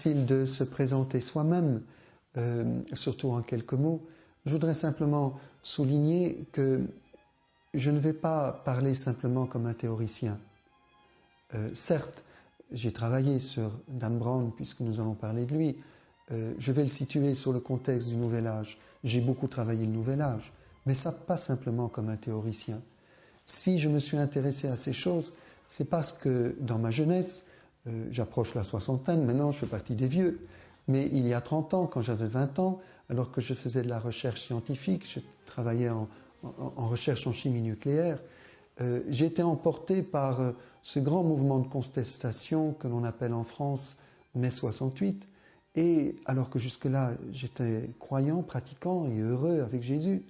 facile de se présenter soi-même, surtout en quelques mots. Je voudrais simplement souligner que je ne vais pas parler simplement comme un théoricien. Certes, j'ai travaillé sur Dan Brown, puisque nous allons parler de lui. Je vais le situer sur le contexte du Nouvel Âge. J'ai beaucoup travaillé le Nouvel Âge, mais ça pas simplement comme un théoricien. Si je me suis intéressé à ces choses, c'est parce que dans ma jeunesse, j'approche la soixantaine, maintenant je fais partie des vieux, mais il y a 30 ans, quand j'avais 20 ans, alors que je faisais de la recherche scientifique, je travaillais en recherche en chimie nucléaire, j'ai été emporté par ce grand mouvement de contestation que l'on appelle en France mai 68, et alors que jusque-là j'étais croyant, pratiquant et heureux avec Jésus,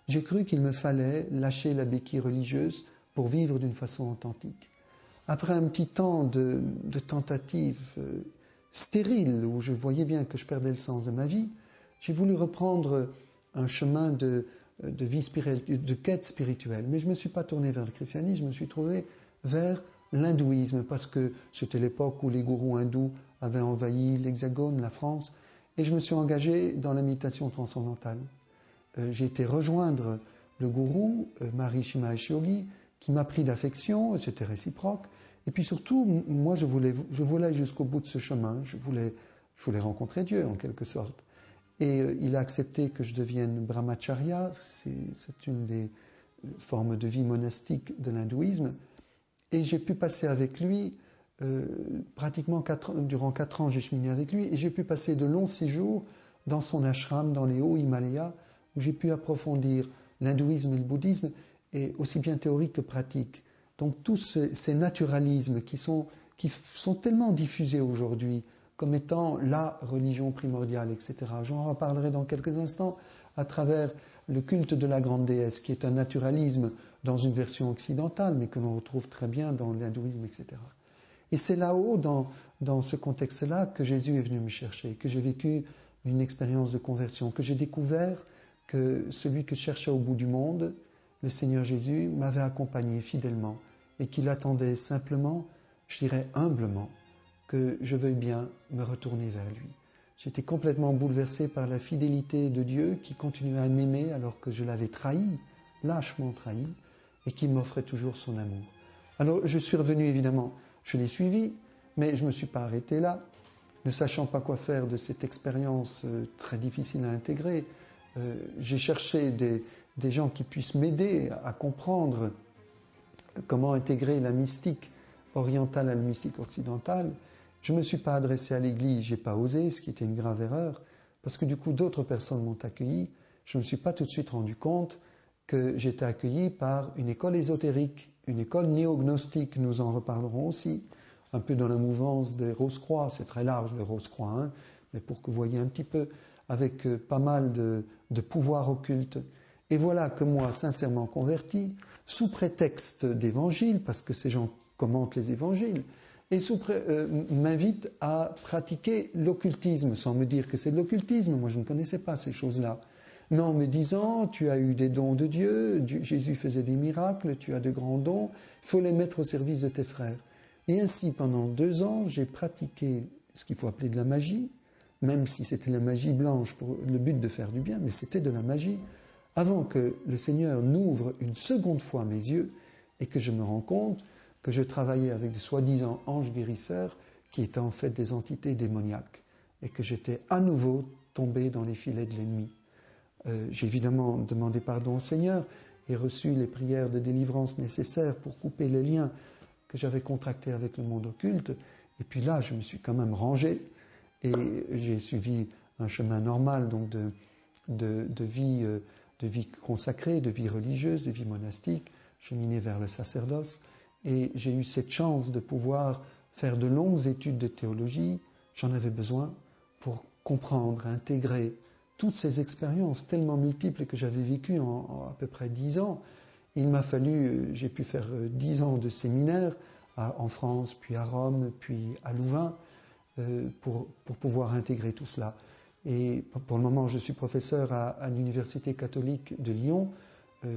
j'ai cru qu'il me fallait lâcher la béquille religieuse pour vivre d'une façon authentique. Après un petit temps de tentatives stériles, où je voyais bien que je perdais le sens de ma vie, j'ai voulu reprendre un chemin de vie spirituelle, de quête spirituelle. Mais je ne me suis pas tourné vers le christianisme, je me suis tourné vers l'hindouisme, parce que c'était l'époque où les gourous hindous avaient envahi l'Hexagone, la France, et je me suis engagé dans la méditation transcendantale. J'ai été rejoindre le gourou, Maharishi Mahesh Yogi, qui m'a pris d'affection, c'était réciproque. Et puis surtout, moi, je voulais jusqu'au bout de ce chemin. Je voulais rencontrer Dieu, en quelque sorte. Et il a accepté que je devienne brahmacharya. C'est une des formes de vie monastique de l'hindouisme. Et j'ai pu passer avec lui, pratiquement durant 4 ans, j'ai cheminé avec lui, et j'ai pu passer de longs séjours dans son ashram, dans les hauts Himalayas, où j'ai pu approfondir l'hindouisme et le bouddhisme, et aussi bien théorique que pratique. Donc tous ces naturalismes qui sont tellement diffusés aujourd'hui comme étant la religion primordiale, etc. J'en reparlerai dans quelques instants à travers le culte de la grande déesse, qui est un naturalisme dans une version occidentale, mais que l'on retrouve très bien dans l'hindouisme, etc. Et c'est là-haut, dans ce contexte-là, que Jésus est venu me chercher, que j'ai vécu une expérience de conversion, que j'ai découvert que celui que je cherchais au bout du monde, le Seigneur Jésus, m'avait accompagné fidèlement et qu'il attendait simplement, je dirais humblement, que je veuille bien me retourner vers lui. J'étais complètement bouleversé par la fidélité de Dieu qui continuait à m'aimer alors que je l'avais trahi, lâchement trahi, et qui m'offrait toujours son amour. Alors je suis revenu évidemment, je l'ai suivi, mais je ne me suis pas arrêté là, ne sachant pas quoi faire de cette expérience très difficile à intégrer. J'ai cherché des gens qui puissent m'aider à comprendre comment intégrer la mystique orientale à la mystique occidentale. Je ne me suis pas adressé à l'Église, je n'ai pas osé, ce qui était une grave erreur, parce que du coup d'autres personnes m'ont accueilli. Je ne me suis pas tout de suite rendu compte que j'étais accueilli par une école ésotérique, une école néognostique, nous en reparlerons aussi, un peu dans la mouvance des Rose-Croix, c'est très large les Rose-Croix, hein, mais pour que vous voyez un petit peu, avec pas mal de pouvoirs occultes. Et voilà que moi, sincèrement converti, sous prétexte d'évangile, parce que ces gens commentent les évangiles, et m'invitent à pratiquer l'occultisme, sans me dire que c'est de l'occultisme, moi je ne connaissais pas ces choses-là, mais en me disant, tu as eu des dons de Dieu, Jésus faisait des miracles, tu as de grands dons, il faut les mettre au service de tes frères. Et ainsi, pendant 2 ans, j'ai pratiqué ce qu'il faut appeler de la magie, même si c'était la magie blanche pour le but de faire du bien, mais c'était de la magie, avant que le Seigneur n'ouvre une seconde fois mes yeux et que je me rends compte que je travaillais avec des soi-disant anges guérisseurs qui étaient en fait des entités démoniaques et que j'étais à nouveau tombé dans les filets de l'ennemi. J'ai évidemment demandé pardon au Seigneur et reçu les prières de délivrance nécessaires pour couper les liens que j'avais contractés avec le monde occulte. Et puis là, je me suis quand même rangé et j'ai suivi un chemin normal donc de vie consacrée, de vie religieuse, de vie monastique, cheminé vers le sacerdoce. Et j'ai eu cette chance de pouvoir faire de longues études de théologie. J'en avais besoin pour comprendre, intégrer toutes ces expériences tellement multiples que j'avais vécues en à peu près 10 ans. Il m'a fallu, j'ai pu faire 10 ans de séminaire en France, puis à Rome, puis à Louvain, pour pouvoir intégrer tout cela. Et pour le moment, je suis professeur à l'Université catholique de Lyon.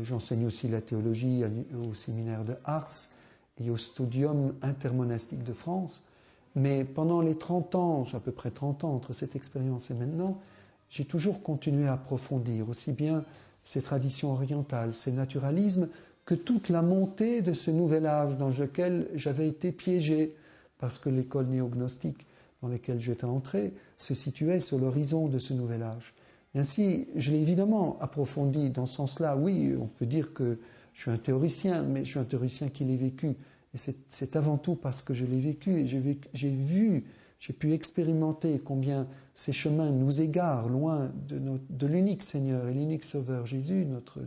J'enseigne aussi la théologie au séminaire de Ars et au Studium intermonastique de France. Mais pendant les 30 ans, c'est à peu près 30 ans entre cette expérience et maintenant, j'ai toujours continué à approfondir aussi bien ces traditions orientales, ces naturalismes, que toute la montée de ce nouvel âge dans lequel j'avais été piégé, parce que l'école néognostique dans laquelle j'étais entré se situait sur l'horizon de ce nouvel âge. Et ainsi, je l'ai évidemment approfondi dans ce sens-là. Oui, on peut dire que je suis un théoricien, mais je suis un théoricien qui l'ai vécu. Et c'est avant tout parce que je l'ai vécu et j'ai pu expérimenter combien ces chemins nous égarent loin de l'unique Seigneur et l'unique Sauveur Jésus, notre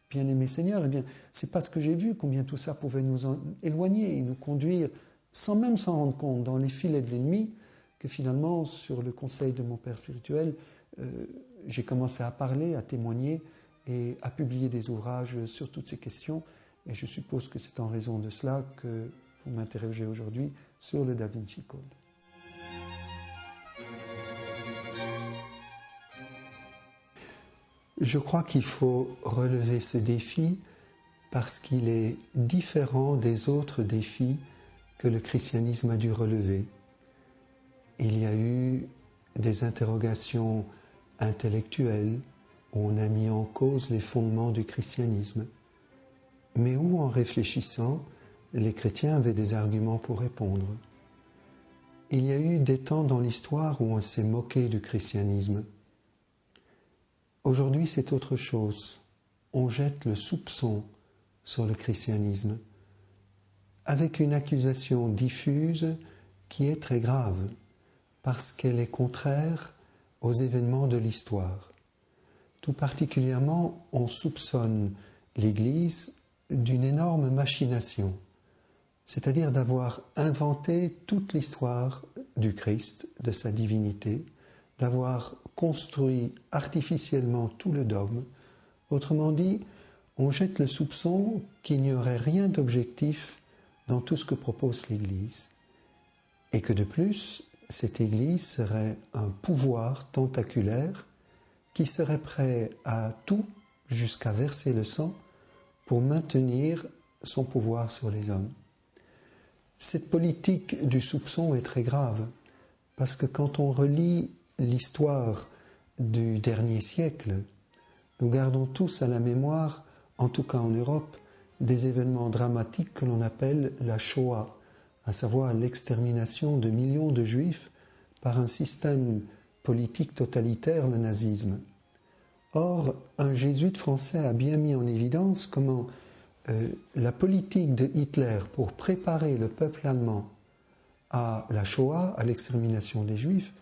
bien-aimé Seigneur. Eh bien, c'est parce que j'ai vu combien tout ça pouvait nous éloigner et nous conduire, sans même s'en rendre compte, dans les filets de l'ennemi, que finalement, sur le conseil de mon père spirituel, j'ai commencé à parler, à témoigner et à publier des ouvrages sur toutes ces questions. Et je suppose que c'est en raison de cela que vous m'interrogez aujourd'hui sur le Da Vinci Code. Je crois qu'il faut relever ce défi parce qu'il est différent des autres défis que le christianisme a dû relever. Il y a eu des interrogations intellectuelles où on a mis en cause les fondements du christianisme, mais où, en réfléchissant, les chrétiens avaient des arguments pour répondre. Il y a eu des temps dans l'histoire où on s'est moqué du christianisme. Aujourd'hui, c'est autre chose. On jette le soupçon sur le christianisme, avec une accusation diffuse qui est très grave, parce qu'elle est contraire aux événements de l'histoire. Tout particulièrement, on soupçonne l'Église d'une énorme machination, c'est-à-dire d'avoir inventé toute l'histoire du Christ, de sa divinité, d'avoir construit artificiellement tout le dogme. Autrement dit, on jette le soupçon qu'il n'y aurait rien d'objectif dans tout ce que propose l'Église, et que de plus, cette Église serait un pouvoir tentaculaire qui serait prêt à tout, jusqu'à verser le sang, pour maintenir son pouvoir sur les hommes. Cette politique du soupçon est très grave, parce que quand on relit l'histoire du dernier siècle, nous gardons tous à la mémoire, en tout cas en Europe, des événements dramatiques que l'on appelle la Shoah, à savoir l'extermination de millions de Juifs par un système politique totalitaire, le nazisme. Or, un jésuite français a bien mis en évidence comment la politique de Hitler pour préparer le peuple allemand à la Shoah, à l'extermination des Juifs,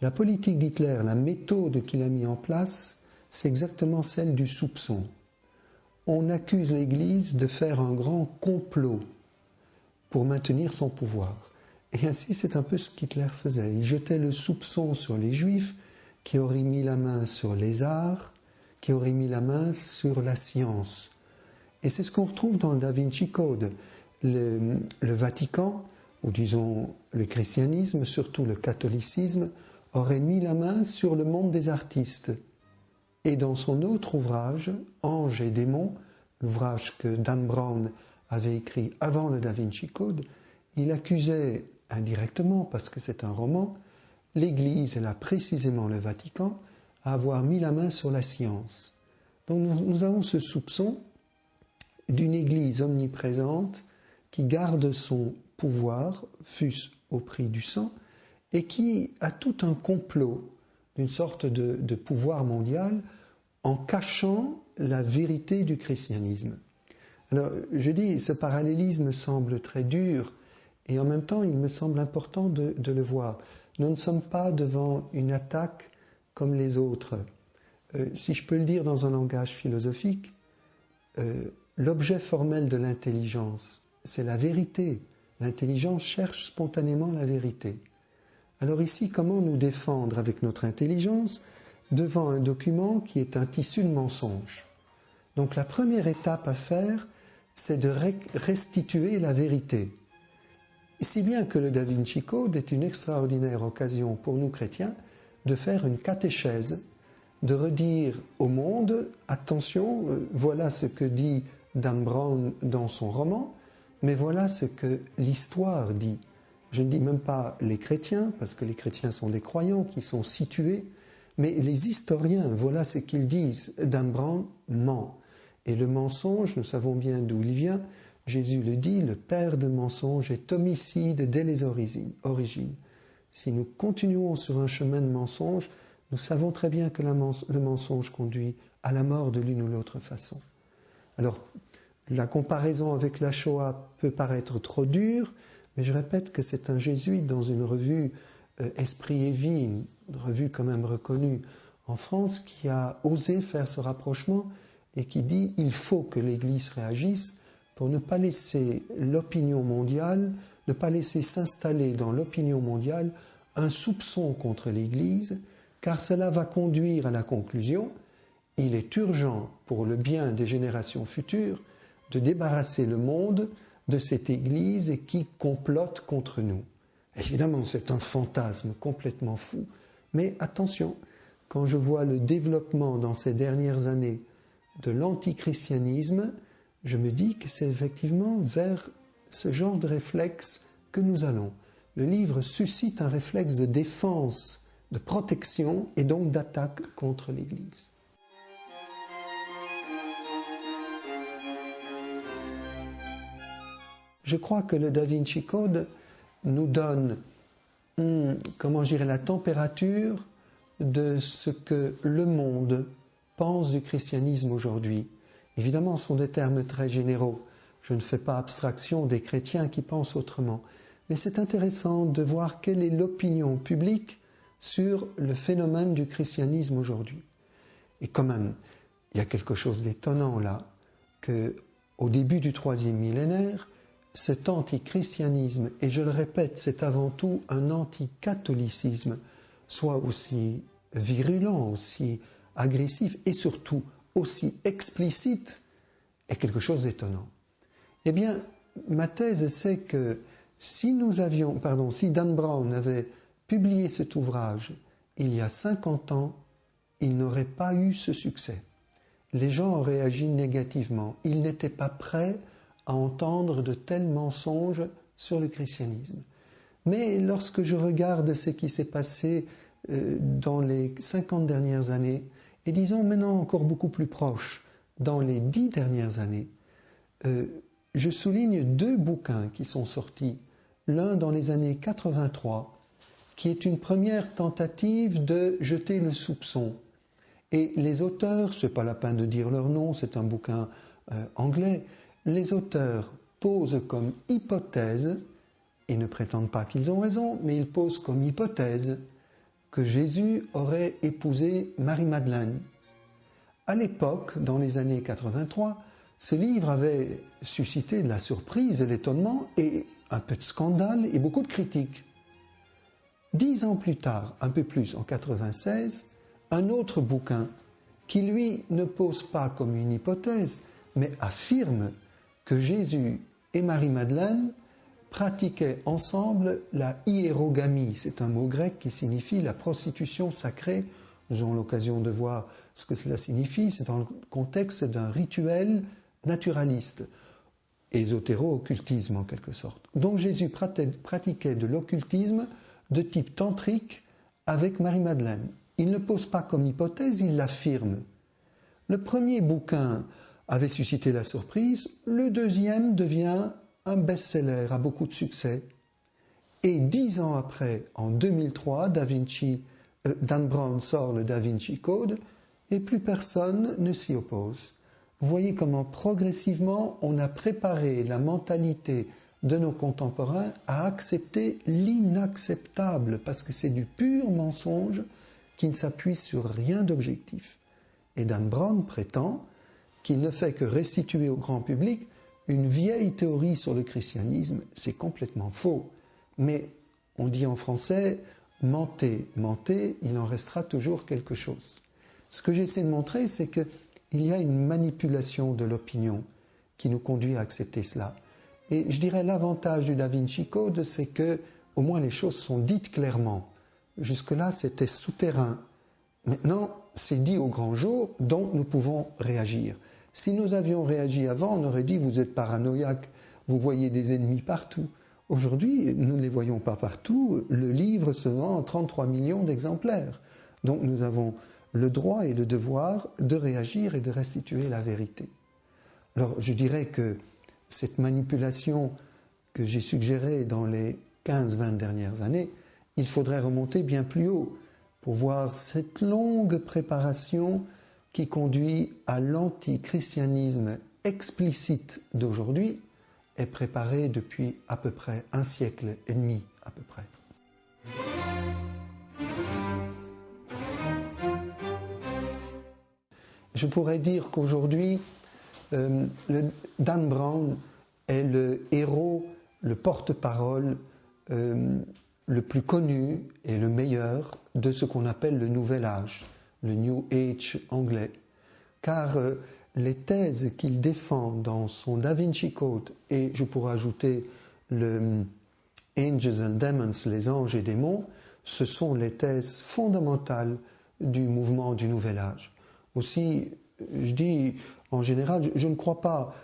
la politique d'Hitler, la méthode qu'il a mis en place, c'est exactement celle du soupçon. On accuse l'Église de faire un grand complot pour maintenir son pouvoir. Et ainsi, c'est un peu ce qu'Hitler faisait. Il jetait le soupçon sur les Juifs qui auraient mis la main sur les arts, qui auraient mis la main sur la science. Et c'est ce qu'on retrouve dans le Da Vinci Code. Le Vatican, ou disons le christianisme, surtout le catholicisme, aurait mis la main sur le monde des artistes. Et dans son autre ouvrage, Anges et démons, l'ouvrage que Dan Brown avait écrit avant le Da Vinci Code, il accusait indirectement, parce que c'est un roman, l'Église, et là précisément le Vatican, à avoir mis la main sur la science. Donc nous avons ce soupçon d'une Église omniprésente qui garde son pouvoir, fût-ce au prix du sang, et qui a tout un complot d'une sorte de pouvoir mondial en cachant la vérité du christianisme. Alors, je dis, ce parallélisme semble très dur, et en même temps, il me semble important de le voir. Nous ne sommes pas devant une attaque comme les autres. Si je peux le dire dans un langage philosophique, l'objet formel de l'intelligence, c'est la vérité. L'intelligence cherche spontanément la vérité. Alors ici, comment nous défendre avec notre intelligence devant un document qui est un tissu de mensonges? Donc la première étape à faire, c'est de restituer la vérité. Si bien que le Da Vinci Code est une extraordinaire occasion pour nous chrétiens de faire une catéchèse, de redire au monde, attention, voilà ce que dit Dan Brown dans son roman, mais voilà ce que l'histoire dit. Je ne dis même pas les chrétiens, parce que les chrétiens sont des croyants qui sont situés, mais les historiens, voilà ce qu'ils disent. Dan Brown ment. Et le mensonge, nous savons bien d'où il vient. Jésus le dit, le père de mensonge est homicide dès les origines. Si nous continuons sur un chemin de mensonge, nous savons très bien que le mensonge conduit à la mort de l'une ou l'autre façon. Alors, la comparaison avec la Shoah peut paraître trop dure, mais je répète que c'est un jésuite dans une revue Esprit et Vie, une revue quand même reconnue en France, qui a osé faire ce rapprochement et qui dit il faut que l'Église réagisse pour ne pas laisser l'opinion mondiale, ne pas laisser s'installer dans l'opinion mondiale un soupçon contre l'Église, car cela va conduire à la conclusion il est urgent pour le bien des générations futures de débarrasser le monde de cette Église qui complote contre nous. Évidemment, c'est un fantasme complètement fou, mais attention, quand je vois le développement dans ces dernières années de l'antichristianisme, je me dis que c'est effectivement vers ce genre de réflexe que nous allons. Le livre suscite un réflexe de défense, de protection et donc d'attaque contre l'Église. Je crois que le Da Vinci Code nous donne, la température de ce que le monde pense du christianisme aujourd'hui. Évidemment, ce sont des termes très généraux. Je ne fais pas abstraction des chrétiens qui pensent autrement. Mais c'est intéressant de voir quelle est l'opinion publique sur le phénomène du christianisme aujourd'hui. Et quand même, il y a quelque chose d'étonnant là, qu'au début du 3e millénaire, cet antichristianisme, et je le répète, c'est avant tout un anticatholicisme, soit aussi virulent, aussi agressif et surtout aussi explicite, est quelque chose d'étonnant. Eh bien, ma thèse, c'est que si Dan Brown avait publié cet ouvrage il y a 50 ans, il n'aurait pas eu ce succès. Les gens auraient agi négativement. Ils n'étaient pas prêts à entendre de tels mensonges sur le christianisme. Mais lorsque je regarde ce qui s'est passé dans les 50 dernières années, et disons maintenant encore beaucoup plus proche, dans les 10 dernières années, je souligne 2 bouquins qui sont sortis. L'un dans les années 83, qui est une première tentative de jeter le soupçon. Et les auteurs, ce n'est pas la peine de dire leur nom, c'est un bouquin anglais, les auteurs posent comme hypothèse, ils ne prétendent pas qu'ils ont raison, mais ils posent comme hypothèse que Jésus aurait épousé Marie-Madeleine. À l'époque, dans les années 83, ce livre avait suscité de la surprise, de l'étonnement et un peu de scandale et beaucoup de critiques. 10 ans plus tard, un peu plus, en 96, un autre bouquin qui, lui, ne pose pas comme une hypothèse, mais affirme que Jésus et Marie-Madeleine pratiquaient ensemble la hiérogamie. C'est un mot grec qui signifie la prostitution sacrée. Nous aurons l'occasion de voir ce que cela signifie. C'est dans le contexte d'un rituel naturaliste, ésotéro-occultisme en quelque sorte. Donc Jésus pratiquait de l'occultisme de type tantrique avec Marie-Madeleine. Il ne pose pas comme hypothèse, il l'affirme. Le premier bouquin avait suscité la surprise, le deuxième devient un best-seller, a beaucoup de succès. Et 10 ans après, en 2003, Dan Brown sort le Da Vinci Code et plus personne ne s'y oppose. Vous voyez comment progressivement on a préparé la mentalité de nos contemporains à accepter l'inacceptable, parce que c'est du pur mensonge qui ne s'appuie sur rien d'objectif. Et Dan Brown prétend qu'il ne fait que restituer au grand public une vieille théorie sur le christianisme. C'est complètement faux. Mais on dit en français, mentez, mentez, il en restera toujours quelque chose. Ce que j'essaie de montrer, c'est qu'il y a une manipulation de l'opinion qui nous conduit à accepter cela. Et je dirais l'avantage du Da Vinci Code, c'est que au moins les choses sont dites clairement. Jusque-là, c'était souterrain. Maintenant, c'est dit au grand jour, donc nous pouvons réagir. Si nous avions réagi avant, on aurait dit « vous êtes paranoïaque, vous voyez des ennemis partout ». Aujourd'hui, nous ne les voyons pas partout. Le livre se vend en 33 millions d'exemplaires. Donc nous avons le droit et le devoir de réagir et de restituer la vérité. Alors je dirais que cette manipulation que j'ai suggérée dans les 15-20 dernières années, il faudrait remonter bien plus haut pour voir cette longue préparation qui conduit à l'antichristianisme explicite d'aujourd'hui est préparée depuis à peu près un siècle et demi à peu près. Je pourrais dire qu'aujourd'hui, Dan Brown est le héros, le porte-parole le plus connu et le meilleur de ce qu'on appelle le Nouvel Âge, le New Age anglais. Car les thèses qu'il défend dans son Da Vinci Code, et je pourrais ajouter le Angels and Demons, les anges et démons, ce sont les thèses fondamentales du mouvement du Nouvel Âge. Aussi, je dis en général, je ne crois pas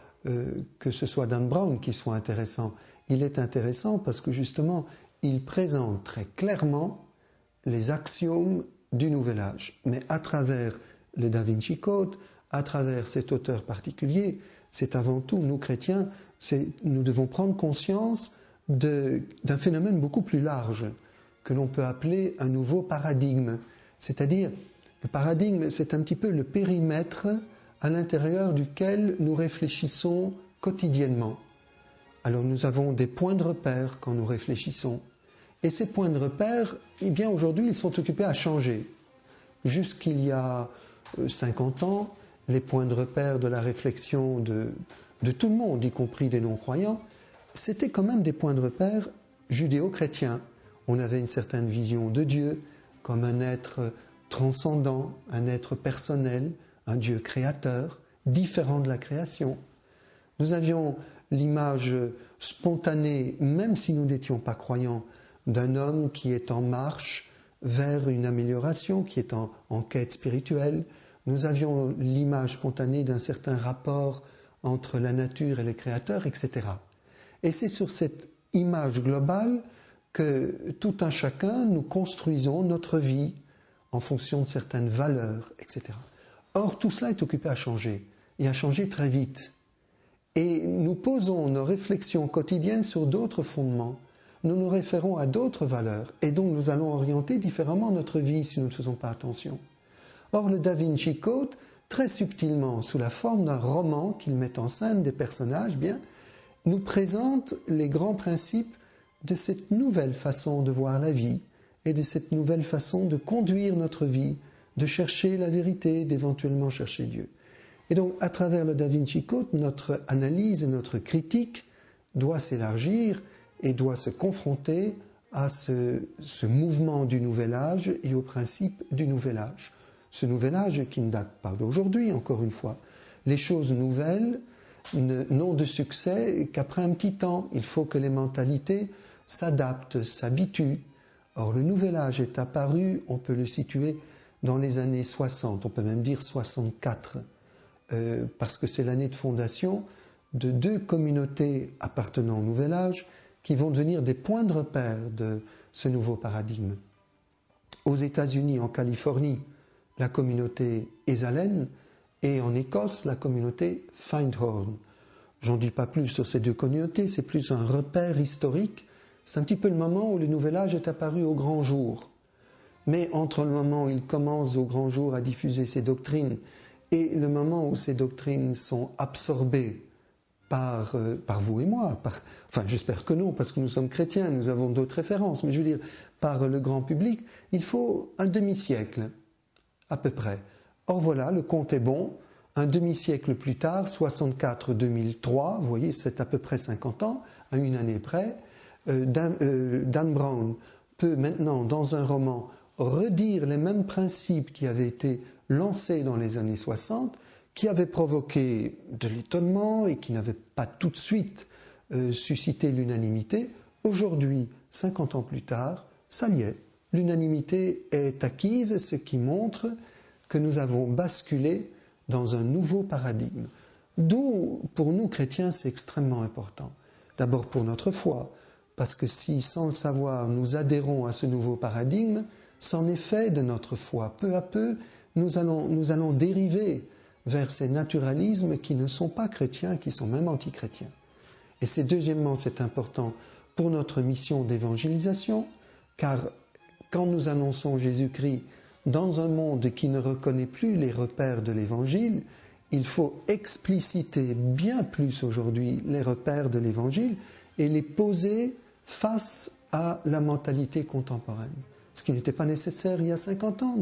que ce soit Dan Brown qui soit intéressant. Il est intéressant parce que justement, il présente très clairement les axiomes du Nouvel Âge. Mais à travers le Da Vinci Code, à travers cet auteur particulier, c'est avant tout, nous chrétiens, nous devons prendre conscience d'un phénomène beaucoup plus large que l'on peut appeler un nouveau paradigme. C'est-à-dire, le paradigme, c'est un petit peu le périmètre à l'intérieur duquel nous réfléchissons quotidiennement. Alors nous avons des points de repère quand nous réfléchissons. Et ces points de repère, eh bien aujourd'hui, ils sont occupés à changer. Jusqu'il y a 50 ans, les points de repère de la réflexion de tout le monde, y compris des non-croyants, c'était quand même des points de repère judéo-chrétiens. On avait une certaine vision de Dieu comme un être transcendant, un être personnel, un Dieu créateur, différent de la création. Nous avions l'image spontanée, même si nous n'étions pas croyants, d'un homme qui est en marche vers une amélioration, qui est en quête spirituelle. Nous avions l'image spontanée d'un certain rapport entre la nature et les créateurs, etc. Et c'est sur cette image globale que tout un chacun, nous construisons notre vie en fonction de certaines valeurs, etc. Or, tout cela est occupé à changer, et à changer très vite. Et nous posons nos réflexions quotidiennes sur d'autres fondements. Nous nous référons à d'autres valeurs, et donc nous allons orienter différemment notre vie si nous ne faisons pas attention. Or, le Da Vinci Code, très subtilement, sous la forme d'un roman qu'il met en scène des personnages, bien, nous présente les grands principes de cette nouvelle façon de voir la vie et de cette nouvelle façon de conduire notre vie, de chercher la vérité, d'éventuellement chercher Dieu. Et donc, à travers le Da Vinci Code, notre analyse et notre critique doit s'élargir et doit se confronter à ce mouvement du Nouvel Âge et aux principes du Nouvel Âge. Ce Nouvel Âge qui ne date pas d'aujourd'hui, encore une fois. Les choses nouvelles n'ont de succès qu'après un petit temps. Il faut que les mentalités s'adaptent, s'habituent. Or, le Nouvel Âge est apparu, on peut le situer dans les années 60, on peut même dire 64, parce que c'est l'année de fondation de deux communautés appartenant au Nouvel Âge qui vont devenir des points de repère de ce nouveau paradigme. Aux États-Unis, en Californie, la communauté Esalen, et en Écosse, la communauté Findhorn. J'en dis pas plus sur ces deux communautés, c'est plus un repère historique. C'est un petit peu le moment où le Nouvel Âge est apparu au grand jour. Mais entre le moment où il commence au grand jour à diffuser ses doctrines et le moment où ces doctrines sont absorbées par vous et moi, enfin j'espère que non, parce que nous sommes chrétiens, nous avons d'autres références, mais je veux dire, par le grand public, il faut un demi-siècle, à peu près. Or voilà, le compte est bon, un demi-siècle plus tard, 64-2003, vous voyez, c'est à peu près 50 ans, à une année près, Dan Brown peut maintenant, dans un roman, redire les mêmes principes qui avaient été lancés dans les années 60, qui avaient provoqué de l'étonnement et qui n'avaient pas tout de suite suscité l'unanimité. Aujourd'hui, 50 ans plus tard, ça y est, l'unanimité est acquise, ce qui montre que nous avons basculé dans un nouveau paradigme. D'où, pour nous chrétiens, c'est extrêmement important. D'abord pour notre foi, parce que si, sans le savoir, nous adhérons à ce nouveau paradigme, c'en est fait de notre foi. Peu à peu, nous allons dériver vers ces naturalismes qui ne sont pas chrétiens, qui sont même antichrétiens. Et c'est deuxièmement, c'est important pour notre mission d'évangélisation, car quand nous annonçons Jésus-Christ dans un monde qui ne reconnaît plus les repères de l'Évangile, il faut expliciter bien plus aujourd'hui les repères de l'Évangile et les poser face à la mentalité contemporaine. Ce qui n'était pas nécessaire il y a 50 ans.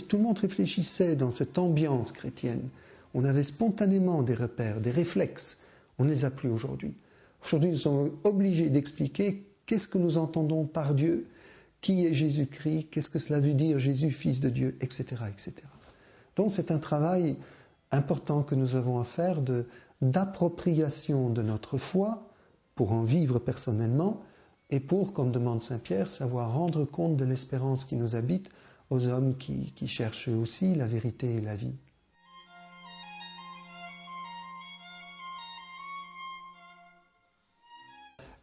Tout le monde réfléchissait dans cette ambiance chrétienne. On avait spontanément des repères, des réflexes. On ne les a plus aujourd'hui. Aujourd'hui, nous sommes obligés d'expliquer qu'est-ce que nous entendons par Dieu, qui est Jésus-Christ, qu'est-ce que cela veut dire Jésus, Fils de Dieu, etc., etc. Donc c'est un travail important que nous avons à faire d'appropriation de notre foi pour en vivre personnellement et pour, comme demande Saint Pierre, savoir rendre compte de l'espérance qui nous habite aux hommes qui cherchent aussi la vérité et la vie.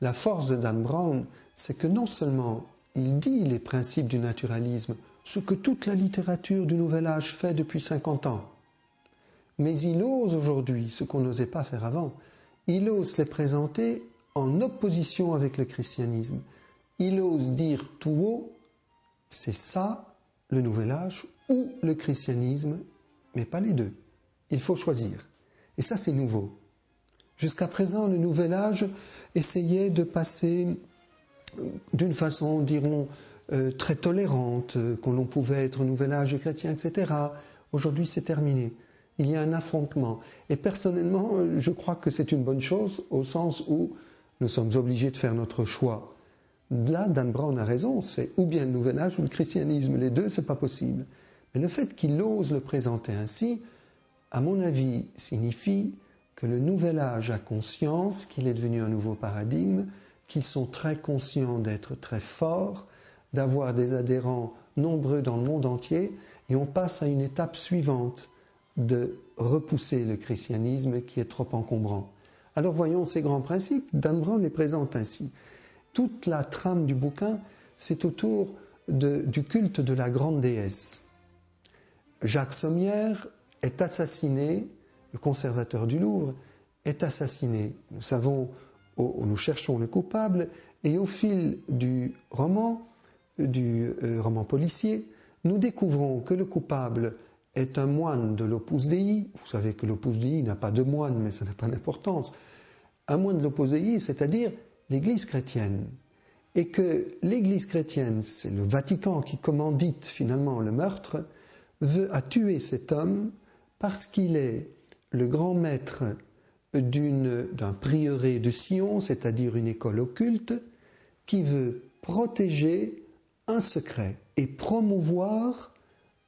La force de Dan Brown, c'est que non seulement il dit les principes du naturalisme, ce que toute la littérature du Nouvel Âge fait depuis 50 ans, mais il ose aujourd'hui, ce qu'on n'osait pas faire avant, il ose les présenter en opposition avec le christianisme. Il ose dire tout haut, c'est ça le Nouvel Âge ou le christianisme, mais pas les deux. Il faut choisir. Et ça, c'est nouveau. Jusqu'à présent, le Nouvel Âge essayait de passer d'une façon, dirons, très tolérante, qu'on l'on pouvait être Nouvel Âge et chrétien, etc. Aujourd'hui, c'est terminé. Il y a un affrontement. Et personnellement, je crois que c'est une bonne chose, au sens où nous sommes obligés de faire notre choix. Là, Dan Brown a raison, c'est ou bien le Nouvel Âge ou le christianisme. Les deux, c'est pas possible. Mais le fait qu'il ose le présenter ainsi, à mon avis, signifie que le Nouvel Âge a conscience qu'il est devenu un nouveau paradigme, qu'ils sont très conscients d'être très forts, d'avoir des adhérents nombreux dans le monde entier, et on passe à une étape suivante, de repousser le christianisme qui est trop encombrant. Alors voyons ces grands principes, Dan Brown les présente ainsi. Toute la trame du bouquin, c'est autour du culte de la grande déesse. Jacques Sommières est assassiné, le conservateur du Louvre, est assassiné. Nous savons, nous cherchons le coupable, et au fil du roman policier, nous découvrons que le coupable est un moine de l'Opus Dei. Vous savez que l'Opus Dei n'a pas de moine, mais ça n'a pas d'importance. Un moine de l'Opus Dei, c'est-à-dire l'Église chrétienne. Et que l'Église chrétienne, c'est le Vatican qui commandite finalement le meurtre, a tué cet homme parce qu'il est le grand maître d'un prieuré de Sion, c'est-à-dire une école occulte, qui veut protéger un secret et promouvoir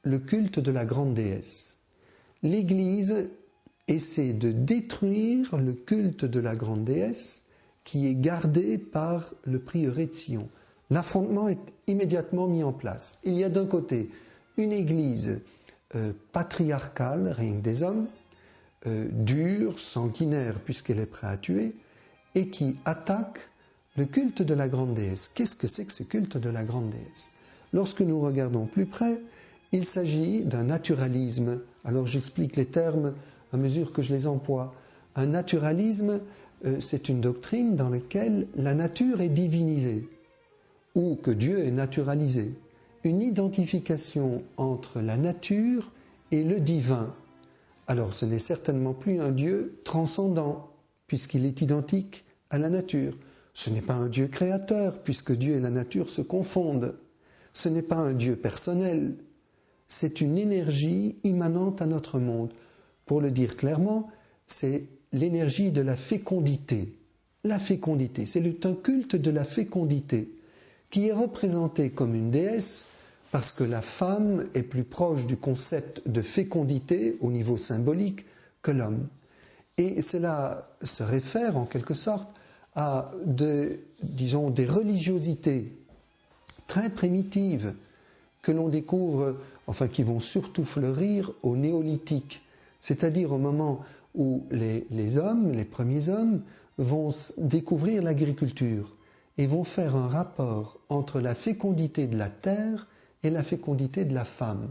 le culte de la grande déesse. L'Église essaie de détruire le culte de la grande déesse qui est gardé par le prieuré de Sion. L'affrontement est immédiatement mis en place. Il y a d'un côté une Église patriarcale, rien que des hommes, dure, sanguinaire puisqu'elle est prête à tuer, et qui attaque le culte de la grande déesse. Qu'est-ce que c'est que ce culte de la grande déesse? Lorsque nous regardons plus près, il s'agit d'un naturalisme. Alors j'explique les termes à mesure que je les emploie. Un naturalisme, c'est une doctrine dans laquelle la nature est divinisée, ou que Dieu est naturalisé. Une identification entre la nature et le divin. Alors ce n'est certainement plus un Dieu transcendant, puisqu'il est identique à la nature. Ce n'est pas un Dieu créateur, puisque Dieu et la nature se confondent. Ce n'est pas un Dieu personnel. C'est une énergie immanente à notre monde. Pour le dire clairement, c'est l'énergie de la fécondité. La fécondité, c'est un culte de la fécondité qui est représenté comme une déesse parce que la femme est plus proche du concept de fécondité au niveau symbolique que l'homme. Et cela se réfère en quelque sorte à des religiosités très primitives que l'on découvre, enfin qui vont surtout fleurir au néolithique, c'est-à-dire au moment où les hommes, les premiers hommes, vont découvrir l'agriculture. et vont faire un rapport entre la fécondité de la terre et la fécondité de la femme.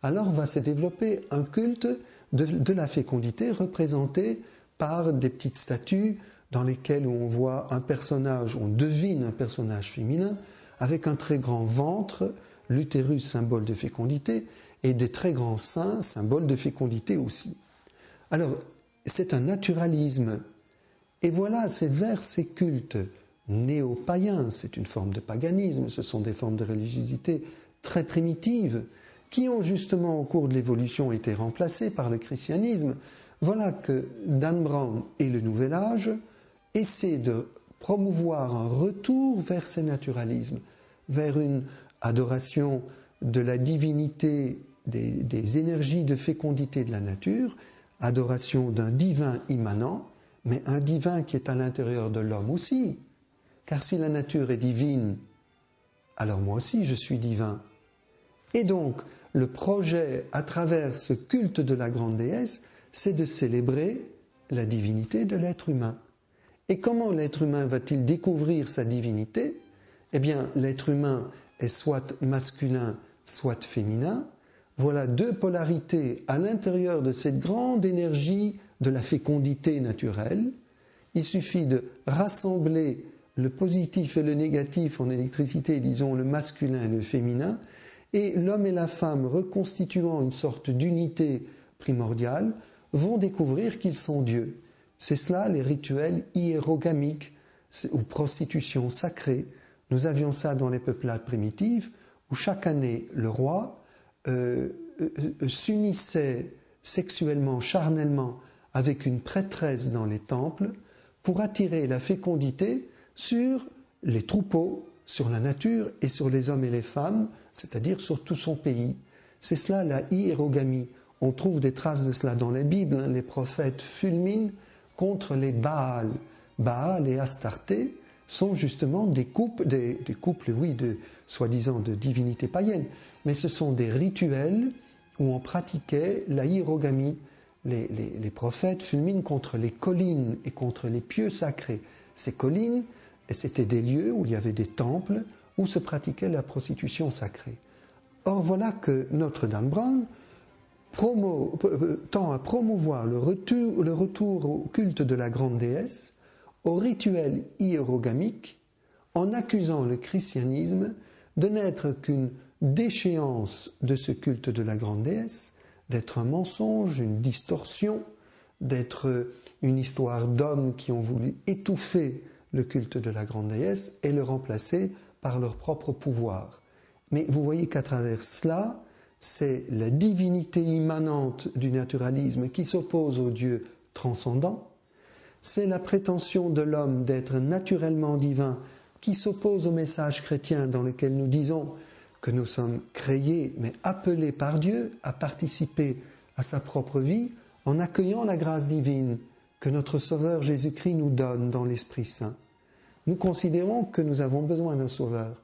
Alors va se développer un culte de la fécondité représenté par des petites statues dans lesquelles on voit un personnage, on devine un personnage féminin avec un très grand ventre, l'utérus symbole de fécondité, et des très grands seins, symbole de fécondité aussi. Alors, c'est un naturalisme. Et voilà, c'est vers ces cultes néo-païens, c'est une forme de paganisme, ce sont des formes de religiosité très primitives, qui ont justement au cours de l'évolution été remplacées par le christianisme. Voilà que Dan Brown et le Nouvel Âge essaient de promouvoir un retour vers ces naturalismes, vers une adoration de la divinité, des énergies de fécondité de la nature, adoration d'un divin immanent, mais un divin qui est à l'intérieur de l'homme aussi. Car si la nature est divine, alors moi aussi je suis divin. Et donc, le projet à travers ce culte de la grande déesse, c'est de célébrer la divinité de l'être humain. Et comment l'être humain va-t-il découvrir sa divinité? Eh bien, l'être humain est soit masculin, soit féminin. Voilà deux polarités à l'intérieur de cette grande énergie de la fécondité naturelle. Il suffit de rassembler le positif et le négatif en électricité, disons le masculin et le féminin, et l'homme et la femme, reconstituant une sorte d'unité primordiale, vont découvrir qu'ils sont Dieu. C'est cela les rituels hiérogamiques ou prostitution sacrée. Nous avions ça dans les peuplades primitives, où chaque année le roi s'unissait sexuellement, charnellement, avec une prêtresse dans les temples pour attirer la fécondité sur les troupeaux, sur la nature et sur les hommes et les femmes, c'est-à-dire sur tout son pays. C'est cela la hiérogamie. On trouve des traces de cela dans les Bibles. Les prophètes fulminent contre les Baals. Baal et Astarté sont justement des couples, oui, soi-disant de divinités païennes, mais ce sont des rituels où on pratiquait la hiérogamie. Les prophètes fulminent contre les collines et contre les pieux sacrés. Ces collines, c'était des lieux où il y avait des temples où se pratiquait la prostitution sacrée. Or voilà que notre Dan Brown tend à promouvoir le retour au culte de la grande déesse, au rituel hiérogamique, en accusant le christianisme de n'être qu'une déchéance de ce culte de la grande déesse, d'être un mensonge, une distorsion, d'être une histoire d'hommes qui ont voulu étouffer le culte de la grande déesse et le remplacer par leur propre pouvoir. Mais vous voyez qu'à travers cela, c'est la divinité immanente du naturalisme qui s'oppose au Dieu transcendant, c'est la prétention de l'homme d'être naturellement divin qui s'oppose au message chrétien dans lequel nous disons que nous sommes créés mais appelés par Dieu à participer à sa propre vie en accueillant la grâce divine que notre Sauveur Jésus-Christ nous donne dans l'Esprit Saint. Nous considérons que nous avons besoin d'un Sauveur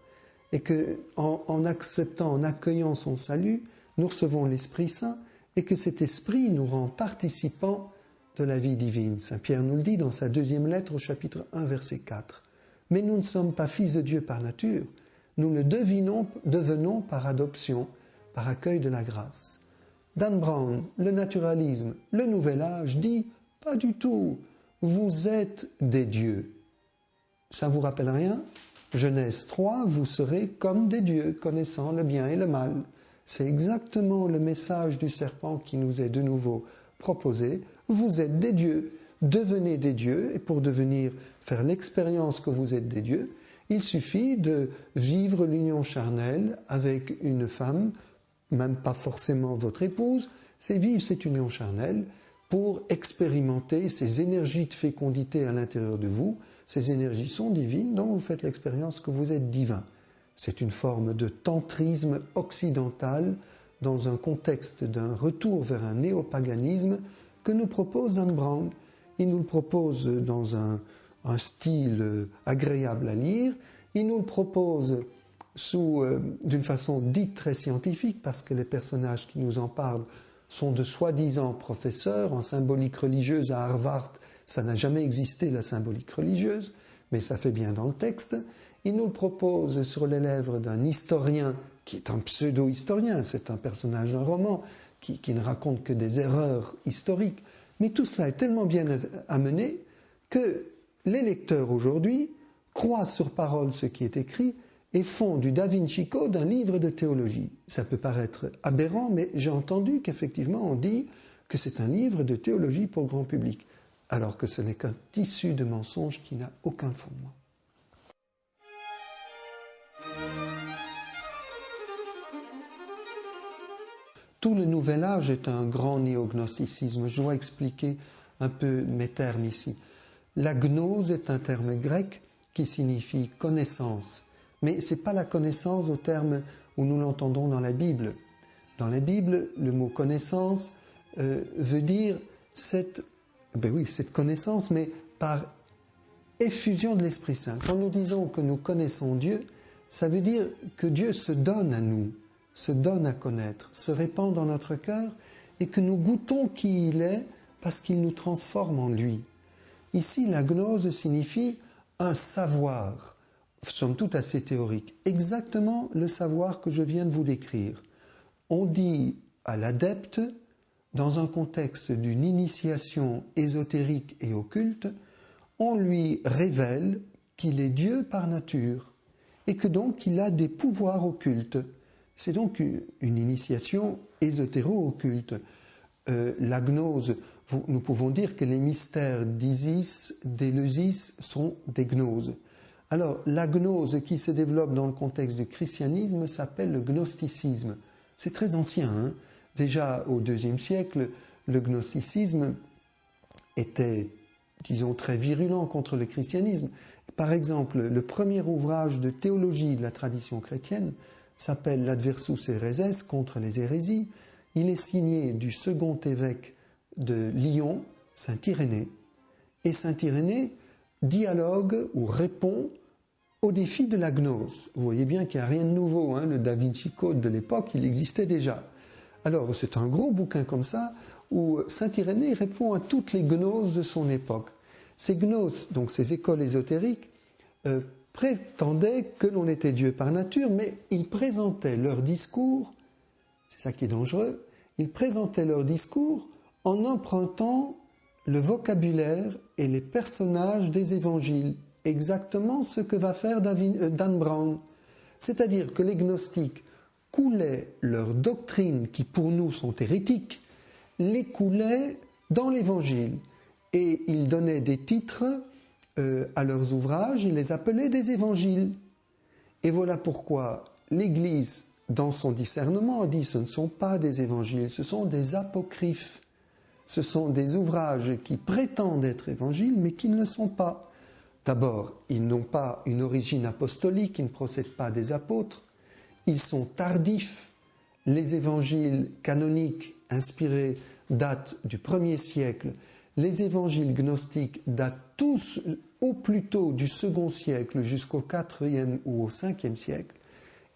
et qu'en acceptant, en accueillant son salut, nous recevons l'Esprit Saint et que cet Esprit nous rend participants de la vie divine. Saint Pierre nous le dit dans sa deuxième lettre au chapitre 1, verset 4. Mais nous ne sommes pas fils de Dieu par nature, nous le devenons par adoption, par accueil de la grâce. Dan Brown, le naturalisme, le Nouvel Âge dit « pas du tout, vous êtes des dieux ». Ça vous rappelle rien? Genèse 3, vous serez comme des dieux, connaissant le bien et le mal. C'est exactement le message du serpent qui nous est de nouveau proposé. Vous êtes des dieux, devenez des dieux, et pour faire l'expérience que vous êtes des dieux, il suffit de vivre l'union charnelle avec une femme, même pas forcément votre épouse, c'est vivre cette union charnelle pour expérimenter ces énergies de fécondité à l'intérieur de vous. Ces énergies sont divines, donc vous faites l'expérience que vous êtes divin. C'est une forme de tantrisme occidental dans un contexte d'un retour vers un néopaganisme que nous propose Dan Brown. Il nous le propose dans un style agréable à lire, il nous le propose d'une façon dite très scientifique, parce que les personnages qui nous en parlent sont de soi-disant professeurs en symbolique religieuse à Harvard. Ça n'a jamais existé, la symbolique religieuse, mais ça fait bien dans le texte. Il nous le propose sur les lèvres d'un historien qui est un pseudo-historien, c'est un personnage d'un roman qui ne raconte que des erreurs historiques. Mais tout cela est tellement bien amené que les lecteurs aujourd'hui croient sur parole ce qui est écrit et font du Da Vinci Code un livre de théologie. Ça peut paraître aberrant, mais j'ai entendu qu'effectivement on dit que c'est un livre de théologie pour le grand public, alors que ce n'est qu'un tissu de mensonges qui n'a aucun fondement. Tout le Nouvel Âge est un grand néognosticisme. Je dois expliquer un peu mes termes ici. La gnose est un terme grec qui signifie connaissance. Mais ce n'est pas la connaissance au terme où nous l'entendons dans la Bible. Dans la Bible, le mot connaissance veut dire cette connaissance, mais par effusion de l'Esprit Saint. Quand nous disons que nous connaissons Dieu, ça veut dire que Dieu se donne à nous, se donne à connaître, se répand dans notre cœur et que nous goûtons qui il est parce qu'il nous transforme en lui. Ici, la gnose signifie un savoir, somme toute assez théorique, exactement le savoir que je viens de vous décrire. On dit à l'adepte, dans un contexte d'une initiation ésotérique et occulte, on lui révèle qu'il est Dieu par nature et que donc il a des pouvoirs occultes. C'est donc une initiation ésotéro-occulte. La gnose, nous pouvons dire que les mystères d'Isis, d'Éleusis sont des gnoses. Alors, la gnose qui se développe dans le contexte du christianisme s'appelle le gnosticisme. C'est très ancien, hein. Déjà au IIe siècle, le gnosticisme était, disons, très virulent contre le christianisme. Par exemple, le premier ouvrage de théologie de la tradition chrétienne s'appelle l'Adversus Héréses, contre les hérésies. Il est signé du second évêque de Lyon, saint Irénée. Et saint Irénée dialogue ou répond au défi de la gnose. Vous voyez bien qu'il n'y a rien de nouveau, hein. Le Da Vinci Code de l'époque, il existait déjà. Alors, c'est un gros bouquin comme ça, où saint Irénée répond à toutes les gnoses de son époque. Ces gnoses, donc ces écoles ésotériques, prétendaient que l'on était Dieu par nature, mais ils présentaient leur discours, c'est ça qui est dangereux, ils présentaient leur discours en empruntant le vocabulaire et les personnages des évangiles, exactement ce que va faire Dan Brown. C'est-à-dire que les gnostiques coulaient leurs doctrines, qui pour nous sont hérétiques, les coulaient dans l'évangile. Et ils donnaient des titres à leurs ouvrages, ils les appelaient des évangiles. Et voilà pourquoi l'Église, dans son discernement, dit ce ne sont pas des évangiles, ce sont des apocryphes. Ce sont des ouvrages qui prétendent être évangiles, mais qui ne le sont pas. D'abord, ils n'ont pas une origine apostolique, ils ne procèdent pas des apôtres. Ils sont tardifs. Les évangiles canoniques inspirés datent du 1er siècle. Les évangiles gnostiques datent tous au plus tôt du 2e siècle jusqu'au 4e ou au 5e siècle.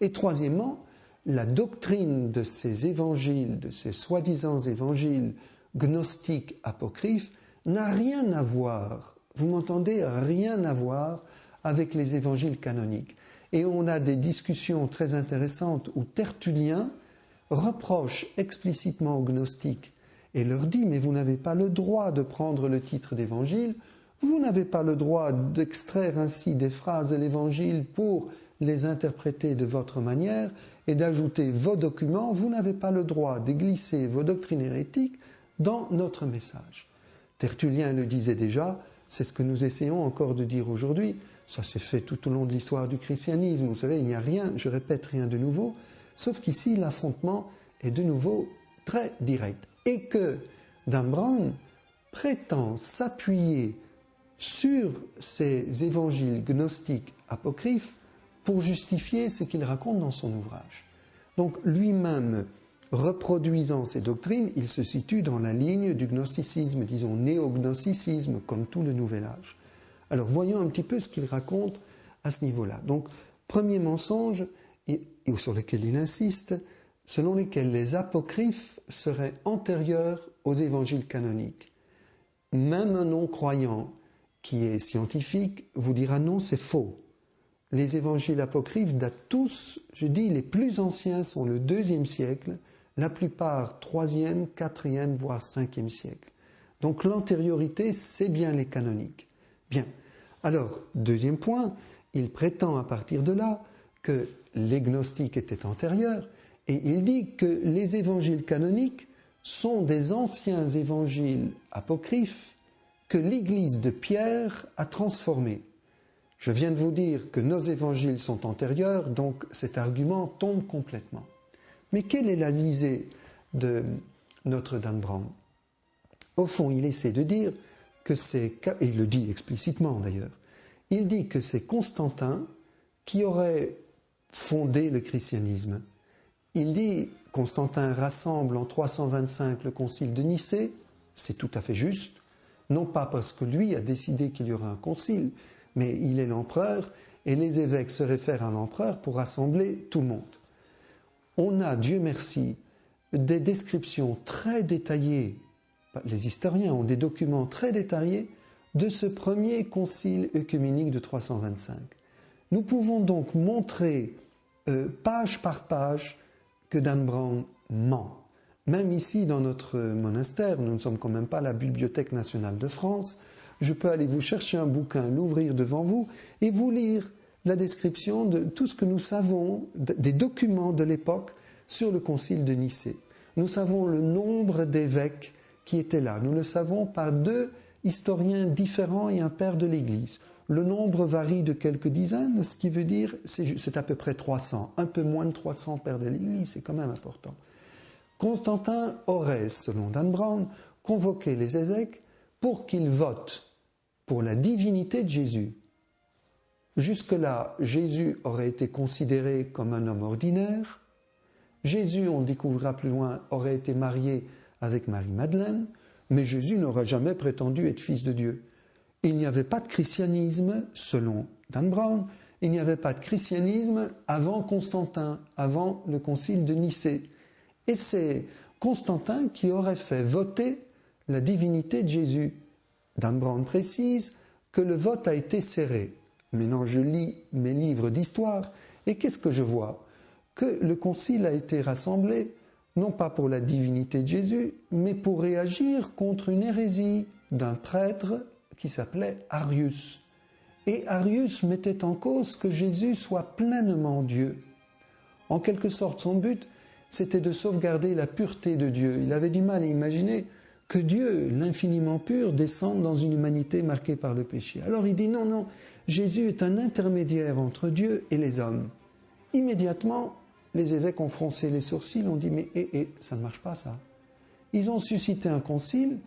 Et troisièmement, la doctrine de ces évangiles, de ces soi-disant évangiles gnostiques apocryphes, n'a rien à voir, vous m'entendez, rien à voir avec les évangiles canoniques. Et on a des discussions très intéressantes où Tertullien reproche explicitement aux gnostiques et leur dit « mais vous n'avez pas le droit de prendre le titre d'évangile, vous n'avez pas le droit d'extraire ainsi des phrases de l'évangile pour les interpréter de votre manière et d'ajouter vos documents, vous n'avez pas le droit de glisser vos doctrines hérétiques dans notre message. » Tertullien le disait déjà, c'est ce que nous essayons encore de dire aujourd'hui. Ça s'est fait tout au long de l'histoire du christianisme. Vous savez, il n'y a rien, je répète, rien de nouveau, sauf qu'ici, l'affrontement est de nouveau très direct. Et que Dan Brown prétend s'appuyer sur ces évangiles gnostiques apocryphes pour justifier ce qu'il raconte dans son ouvrage. Donc, lui-même, reproduisant ces doctrines, il se situe dans la ligne du gnosticisme, disons néognosticisme, comme tout le Nouvel Âge. Alors voyons un petit peu ce qu'il raconte à ce niveau-là. Donc, premier mensonge, sur lequel il insiste, selon lesquels les apocryphes seraient antérieurs aux évangiles canoniques. Même un non-croyant qui est scientifique, vous dira non, c'est faux. Les évangiles apocryphes datent tous, je dis, les plus anciens sont le IIe siècle, la plupart 3e, 4e, voire 5e siècle. Donc l'antériorité, c'est bien les canoniques. Bien. Alors, deuxième point, il prétend à partir de là que les gnostiques étaient antérieurs, et il dit que les évangiles canoniques sont des anciens évangiles apocryphes que l'Église de Pierre a transformés. Je viens de vous dire que nos évangiles sont antérieurs, donc cet argument tombe complètement. Mais quelle est la visée de notre Dan Brown? Au fond, il essaie de dire que c'est, et il le dit explicitement d'ailleurs, il dit que c'est Constantin qui aurait fondé le christianisme. Il dit Constantin rassemble en 325 le concile de Nicée, c'est tout à fait juste, non pas parce que lui a décidé qu'il y aura un concile, mais il est l'empereur et les évêques se réfèrent à l'empereur pour rassembler tout le monde. On a, Dieu merci, des descriptions très détaillées, les historiens ont des documents très détaillés de ce premier concile œcuménique de 325. Nous pouvons donc montrer page par page que Dan Brown ment. Même ici, dans notre monastère, nous ne sommes quand même pas la Bibliothèque nationale de France, je peux aller vous chercher un bouquin, l'ouvrir devant vous et vous lire la description de tout ce que nous savons, des documents de l'époque sur le concile de Nicée. Nous savons le nombre d'évêques qui étaient là. Nous le savons par 2 historiens différents et un père de l'Église. Le nombre varie de quelques dizaines, ce qui veut dire c'est à peu près 300, un peu moins de 300 pères de l'Église, c'est quand même important. Constantin aurait, selon Dan Brown, convoqué les évêques pour qu'ils votent pour la divinité de Jésus. Jusque-là, Jésus aurait été considéré comme un homme ordinaire. Jésus, on découvrira plus loin, aurait été marié avec Marie-Madeleine, mais Jésus n'aurait jamais prétendu être fils de Dieu. Il n'y avait pas de christianisme, selon Dan Brown, il n'y avait pas de christianisme avant Constantin, avant le concile de Nicée. Et c'est Constantin qui aurait fait voter la divinité de Jésus. Dan Brown précise que le vote a été serré. Maintenant, je lis mes livres d'histoire et qu'est-ce que je vois? Que le concile a été rassemblé, non pas pour la divinité de Jésus, mais pour réagir contre une hérésie d'un prêtre qui s'appelait Arius. Et Arius mettait en cause que Jésus soit pleinement Dieu. En quelque sorte, son but, c'était de sauvegarder la pureté de Dieu. Il avait du mal à imaginer que Dieu, l'infiniment pur, descende dans une humanité marquée par le péché. Alors il dit non, non, Jésus est un intermédiaire entre Dieu et les hommes. Immédiatement, les évêques ont froncé les sourcils, ont dit mais ça ne marche pas ça. Ils ont suscité un concile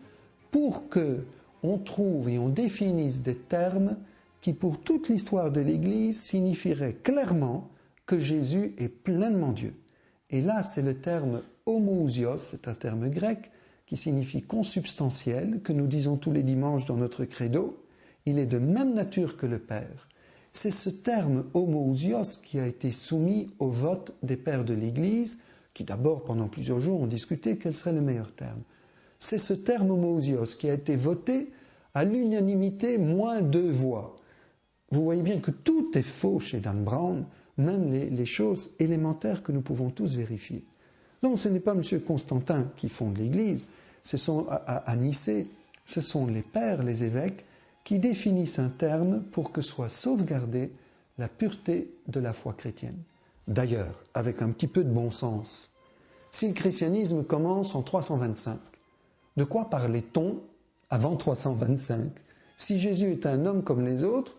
pour que on trouve et on définisse des termes qui, pour toute l'histoire de l'Église, signifieraient clairement que Jésus est pleinement Dieu. Et là, c'est le terme homoousios, c'est un terme grec qui signifie consubstantiel, que nous disons tous les dimanches dans notre credo. Il est de même nature que le Père. C'est ce terme homoousios qui a été soumis au vote des pères de l'Église, qui d'abord, pendant plusieurs jours, ont discuté quel serait le meilleur terme. C'est ce terme homoousios qui a été voté à l'unanimité, moins 2 voix. Vous voyez bien que tout est faux chez Dan Brown, même les choses élémentaires que nous pouvons tous vérifier. Donc ce n'est pas M. Constantin qui fonde l'Église, à Nicée, ce sont les pères, les évêques, qui définissent un terme pour que soit sauvegardée la pureté de la foi chrétienne. D'ailleurs, avec un petit peu de bon sens, si le christianisme commence en 325, de quoi parlait-on avant 325? Si Jésus est un homme comme les autres,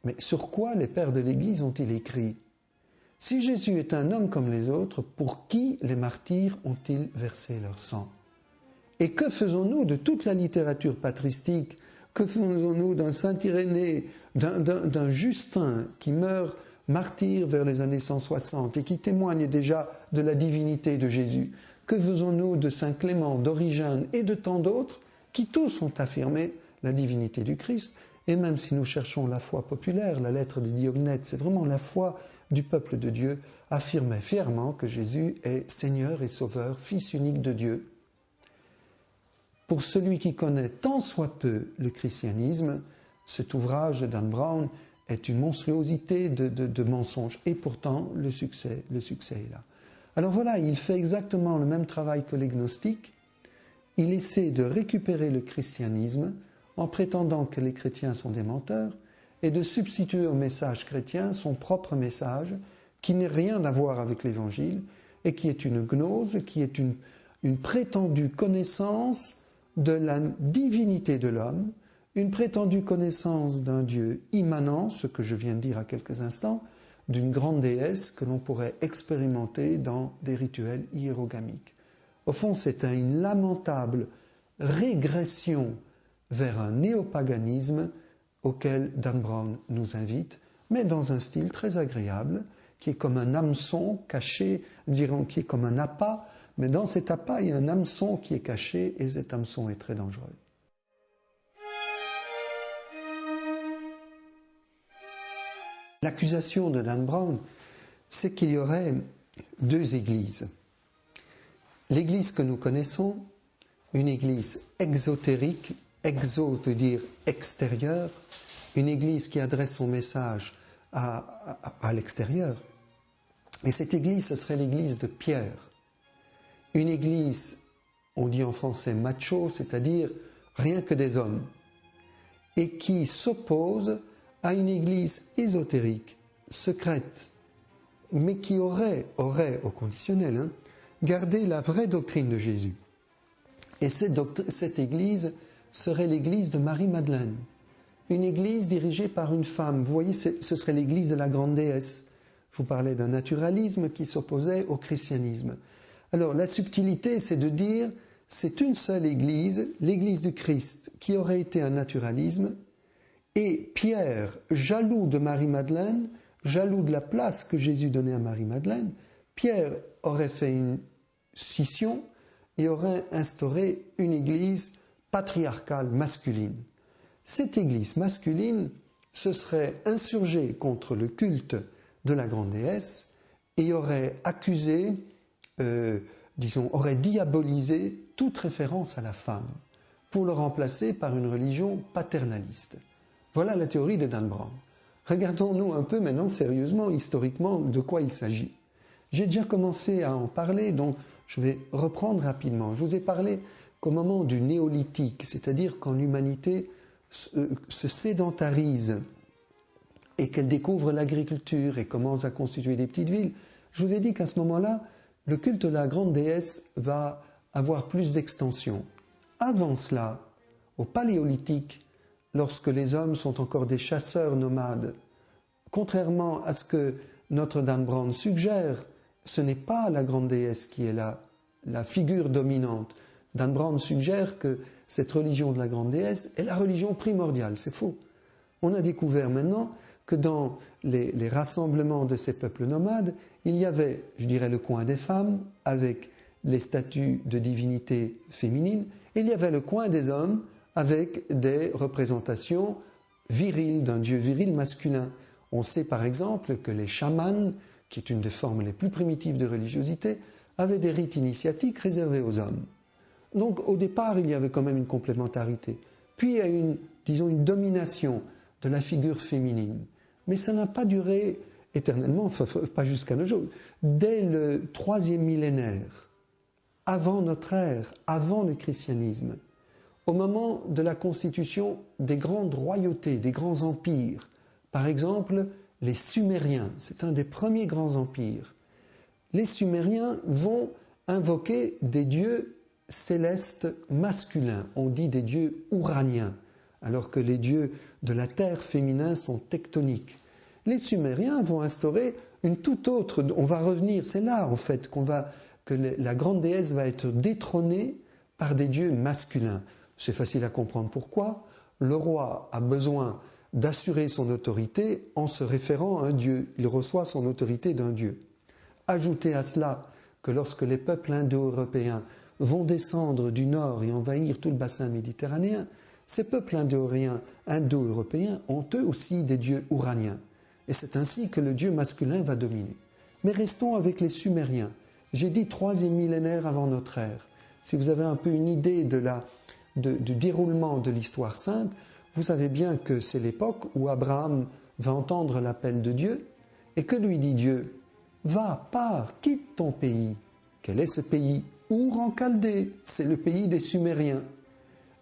mais sur quoi les pères de l'Église ont-ils écrit? Si Jésus est un homme comme les autres, pour qui les martyrs ont-ils versé leur sang? Et que faisons-nous de toute la littérature patristique? Que faisons-nous d'un Saint Irénée, d'un Justin qui meurt martyr vers les années 160 et qui témoigne déjà de la divinité de Jésus? Que faisons-nous de Saint Clément, d'Origène et de tant d'autres qui tous ont affirmé la divinité du Christ? Et même si nous cherchons la foi populaire, la lettre des Diognètes, c'est vraiment la foi du peuple de Dieu, affirmait fièrement que Jésus est Seigneur et Sauveur, Fils unique de Dieu. Pour celui qui connaît tant soit peu le christianisme, cet ouvrage de Dan Brown est une monstruosité de mensonges. Et pourtant, le succès est là. Alors voilà, il fait exactement le même travail que les gnostiques. Il essaie de récupérer le christianisme en prétendant que les chrétiens sont des menteurs et de substituer au message chrétien son propre message qui n'a rien à voir avec l'Évangile et qui est une gnose, qui est une prétendue connaissance de la divinité de l'homme, une prétendue connaissance d'un Dieu immanent, ce que je viens de dire à quelques instants, d'une grande déesse que l'on pourrait expérimenter dans des rituels hiérogamiques. Au fond, c'est une lamentable régression vers un néopaganisme auquel Dan Brown nous invite, mais dans un style très agréable, qui est comme un hameçon caché, dirons qui est comme un appât, mais dans cet appât, il y a un hameçon qui est caché, et cet hameçon est très dangereux. L'accusation de Dan Brown, c'est qu'il y aurait deux églises. L'église que nous connaissons, une église exotérique, exo veut dire extérieur, une église qui adresse son message à l'extérieur. Et cette église, ce serait l'église de Pierre. Une église, on dit en français macho, c'est-à-dire rien que des hommes, et qui s'oppose à une église ésotérique, secrète, mais qui aurait au conditionnel, gardé la vraie doctrine de Jésus. Et cette église serait l'église de Marie-Madeleine, une église dirigée par une femme. Vous voyez, ce serait l'église de la grande déesse. Je vous parlais d'un naturalisme qui s'opposait au christianisme. Alors la subtilité, c'est de dire, c'est une seule église, l'église du Christ, qui aurait été un naturalisme, et Pierre, jaloux de Marie-Madeleine, jaloux de la place que Jésus donnait à Marie-Madeleine, Pierre aurait fait une scission et aurait instauré une église patriarcale masculine. Cette église masculine se serait insurgée contre le culte de la grande déesse et aurait accusé, aurait diabolisé toute référence à la femme pour le remplacer par une religion paternaliste. Voilà la théorie de Dan Brown. Regardons-nous un peu maintenant sérieusement, historiquement, de quoi il s'agit. J'ai déjà commencé à en parler, donc je vais reprendre rapidement. Je vous ai parlé qu'au moment du néolithique, c'est-à-dire quand l'humanité se sédentarise et qu'elle découvre l'agriculture et commence à constituer des petites villes, je vous ai dit qu'à ce moment-là, le culte de la grande déesse va avoir plus d'extension. Avant cela, au paléolithique, lorsque les hommes sont encore des chasseurs nomades, contrairement à ce que notre Dan Brown suggère, ce n'est pas la grande déesse qui est la figure dominante. Dan Brown suggère que cette religion de la grande déesse est la religion primordiale. C'est faux. On a découvert maintenant que dans les rassemblements de ces peuples nomades, il y avait, je dirais, le coin des femmes avec les statues de divinités féminines, et il y avait le coin des hommes avec des représentations viriles, d'un dieu viril masculin. On sait par exemple que les chamans, qui est une des formes les plus primitives de religiosité, avaient des rites initiatiques réservés aux hommes. Donc au départ, il y avait quand même une complémentarité. Puis il y a une domination de la figure féminine. Mais ça n'a pas duré éternellement, enfin, pas jusqu'à nos jours. Dès le 3e millénaire, avant notre ère, avant le christianisme, au moment de la constitution des grandes royautés, des grands empires, par exemple les Sumériens, c'est un des premiers grands empires, les Sumériens vont invoquer des dieux célestes masculins, on dit des dieux ouraniens, alors que les dieux de la terre féminins sont tectoniques. Les Sumériens vont instaurer une toute autre, on va revenir, c'est là en fait que la grande déesse va être détrônée par des dieux masculins. C'est facile à comprendre pourquoi. Le roi a besoin d'assurer son autorité en se référant à un dieu. Il reçoit son autorité d'un dieu. Ajoutez à cela que lorsque les peuples indo-européens vont descendre du nord et envahir tout le bassin méditerranéen, ces peuples indo-européens ont eux aussi des dieux ouraniens. Et c'est ainsi que le dieu masculin va dominer. Mais restons avec les Sumériens. J'ai dit 3e millénaire avant notre ère. Si vous avez un peu une idée du déroulement de l'histoire sainte, vous savez bien que c'est l'époque où Abraham va entendre l'appel de Dieu et que lui dit Dieu, va, pars, quitte ton pays. Quel est ce pays? Our en Chaldée, c'est le pays des Sumériens.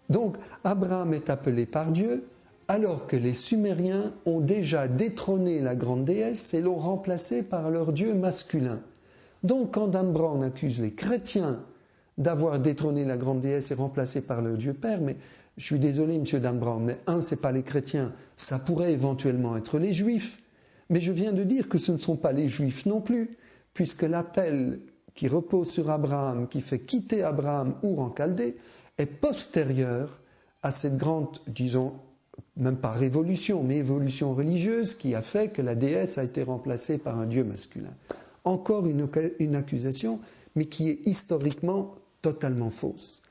Donc Abraham est appelé par Dieu alors que les Sumériens ont déjà détrôné la grande déesse et l'ont remplacée par leur dieu masculin. Donc quand Dan Brown accuse les chrétiens d'avoir détrôné la grande déesse et remplacé par leur dieu père, mais je suis désolé, monsieur Dan Brown, mais ce n'est pas les chrétiens, ça pourrait éventuellement être les juifs. Mais je viens de dire que ce ne sont pas les juifs non plus, puisque l'appel qui repose sur Abraham, qui fait quitter Abraham Our en Chaldée, est postérieur à cette grande, disons, même pas révolution, mais évolution religieuse qui a fait que la déesse a été remplacée par un dieu masculin. Encore une accusation, mais qui est historiquement totalement fausse.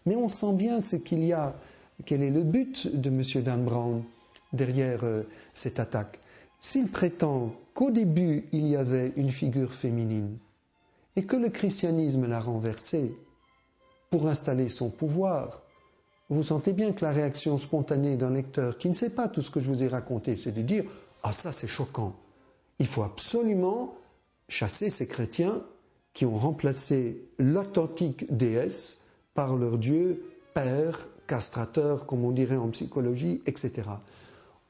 Mais on sent bien ce qu'il y a, quel est le but de M. Dan Brown derrière cette attaque. S'il prétend qu'au début il y avait une figure féminine et que le christianisme l'a renversée pour installer son pouvoir, vous sentez bien que la réaction spontanée d'un lecteur qui ne sait pas tout ce que je vous ai raconté, c'est de dire « Ah ça c'est choquant, il faut absolument chasser ces chrétiens qui ont remplacé l'authentique déesse par leur dieu père, castrateur, comme on dirait en psychologie, etc. »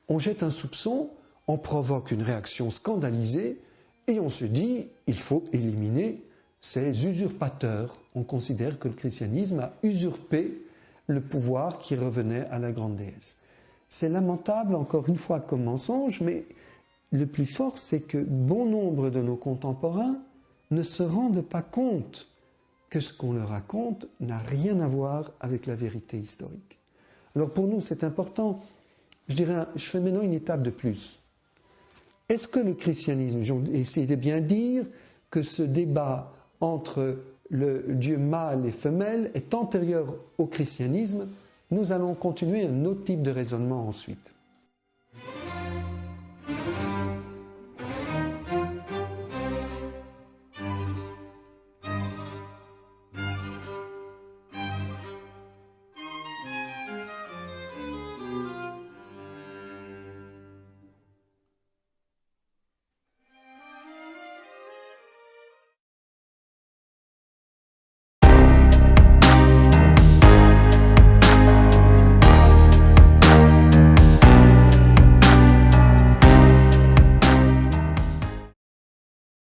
On jette un soupçon, on provoque une réaction scandalisée et on se dit il faut éliminer ces usurpateurs. On considère que le christianisme a usurpé le pouvoir qui revenait à la grande déesse. C'est lamentable, encore une fois, comme mensonge, mais le plus fort, c'est que bon nombre de nos contemporains ne se rendent pas compte que ce qu'on leur raconte n'a rien à voir avec la vérité historique. Alors pour nous, c'est important. Je fais maintenant une étape de plus. Est-ce que le christianisme, j'ai essayé de bien dire que ce débat entre le Dieu mâle et femelle est antérieur au christianisme, nous allons continuer un autre type de raisonnement ensuite.